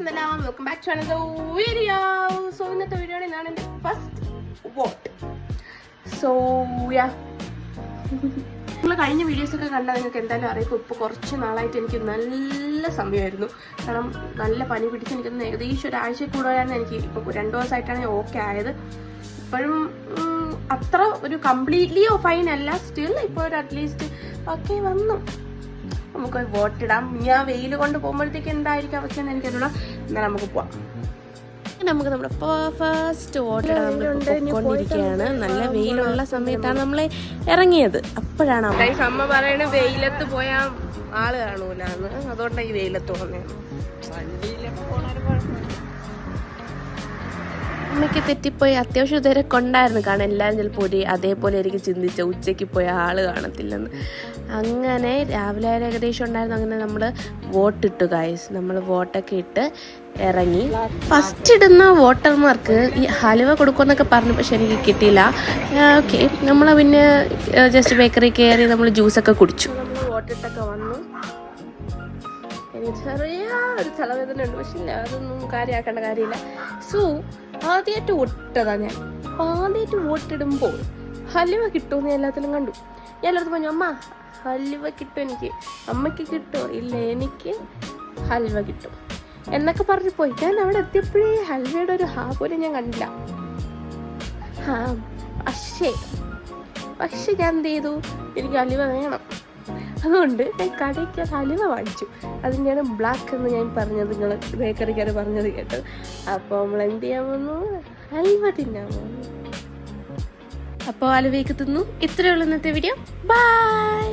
എന്തെല്ലാം welcome back to another video. So ഇന്നത്തെ വീഡിയോയിൽ ഇതാണ് എൻ്റെ ഫസ്റ്റ് വോട്ട്. സോ നിങ്ങൾ കഴിഞ്ഞ വീഡിയോസൊക്കെ കണ്ടാൽ നിങ്ങൾക്ക് എന്തായാലും അറിയിപ്പോൾ ഇപ്പോൾ കുറച്ച് നാളായിട്ട് എനിക്ക് നല്ല സമയമായിരുന്നു. കാരണം നല്ല പനി പിടിച്ച് എനിക്കൊന്ന് ഏകദേശം ഒരാഴ്ച കൂടുതലായിരുന്നു. എനിക്ക് ഇപ്പോൾ 2 ദിവസമായിട്ടാണ് ഓക്കെ ആയത്. ഇപ്പോഴും അത്ര ഒരു കംപ്ലീറ്റ്ലി ഫൈൻ അല്ല, സ്റ്റിൽ ഇപ്പോൾ ഒരു അറ്റ്ലീസ്റ്റ് ഓക്കെ വന്നു. നമുക്ക് വോട്ടിടാം. ഞാൻ വെയിൽ കൊണ്ട് പോകുമ്പോഴത്തേക്ക് എന്തായിരിക്കും അവസ്ഥ എന്ന് എനിക്കറിയില്ല. എന്നാൽ നമുക്ക് പോവാം. നമുക്ക് നമ്മുടെ ഫസ്റ്റ് വോട്ടിടാണ്ടിരിക്കുകയാണ്. നല്ല വെയിലുള്ള സമയത്താണ് നമ്മൾ ഇറങ്ങിയത്. അപ്പോഴാണ് അമ്മ പറയണത് വെയിലത്ത് പോയാൽ ആള് കാണൂലെന്ന്. അതുകൊണ്ടാണ് ഈ വെയിലത്ത് പോകുന്നത്. അമ്മയ്ക്ക് തെറ്റിപ്പോയി. അത്യാവശ്യം ഇതുവരെ കൊണ്ടായിരുന്നു കാണാൻ. എല്ലാവരും ചിലപ്പോൾ അതേപോലെ എനിക്ക് ചിന്തിച്ച ഉച്ചയ്ക്ക് പോയ ആള് കാണത്തില്ലെന്ന്. അങ്ങനെ രാവിലെ ഏകദേശം ഉണ്ടായിരുന്നു. അങ്ങനെ നമ്മൾ വോട്ടിട്ടു ഗൈസ്. നമ്മൾ വോട്ടൊക്കെ ഇട്ട് ഇറങ്ങി. ഫസ്റ്റ് ഇടുന്ന വോട്ടർമാർക്ക് ഈ ഹലുവ കൊടുക്കുമെന്നൊക്കെ പറഞ്ഞു, പക്ഷെ എനിക്ക് കിട്ടിയില്ല. ഓക്കെ, നമ്മൾ പിന്നെ ജസ്റ്റ് ബേക്കറി കയറി നമ്മൾ ജ്യൂസൊക്കെ കുടിച്ചു. നമ്മൾ വോട്ടിട്ടൊക്കെ വന്നു. എനിക്ക് ചെറിയ ഒരു തലവേദന ഉണ്ട്, പക്ഷെ അതൊന്നും കാര്യമാക്കേണ്ട കാര്യമില്ല. സോ ആദ്യമായിട്ട് വോട്ടിട്ടതാ ഞാൻ. ആദ്യമായിട്ട് വോട്ടിടുമ്പോൾ ഹലുവ കിട്ടുമെന്ന് എല്ലാത്തിലും കണ്ടു. ഞാൻ എല്ലായിടത്തും പറഞ്ഞു, അമ്മ ഹലുവ കിട്ടും എനിക്ക്. അമ്മയ്ക്ക് കിട്ടുമോ? ഇല്ല, എനിക്ക് ഹൽവ കിട്ടും എന്നൊക്കെ പറഞ്ഞു പോയി. ഞാൻ അവിടെ എത്തിയപ്പോഴേ ഹൽവയുടെ ഒരു ഹാ പോലും ഞാൻ കണ്ടില്ല. പക്ഷെ ഞാൻ എന്ത് ചെയ്തു, എനിക്ക് ഹലുവ വേണം. അതുകൊണ്ട് ഞാൻ കടയ്ക്ക് ഹലുവ വാങ്ങിച്ചു. അതിൻ്റെയാണ് ബ്ലാക്ക് എന്ന് ഞാൻ പറഞ്ഞത്, നിങ്ങൾ ബേക്കറിക്കാർ പറഞ്ഞത് കേട്ടത്. അപ്പോൾ നമ്മൾ എന്ത് ചെയ്യാൻ വന്നു, ഹൽവ തിന്നാൻ വന്നു. അപ്പോൾ ഹലുവയൊക്കെ തിന്നു. ഇത്രയേ ഉള്ളൂ ഇന്നത്തെ വീഡിയോ. ബൈ.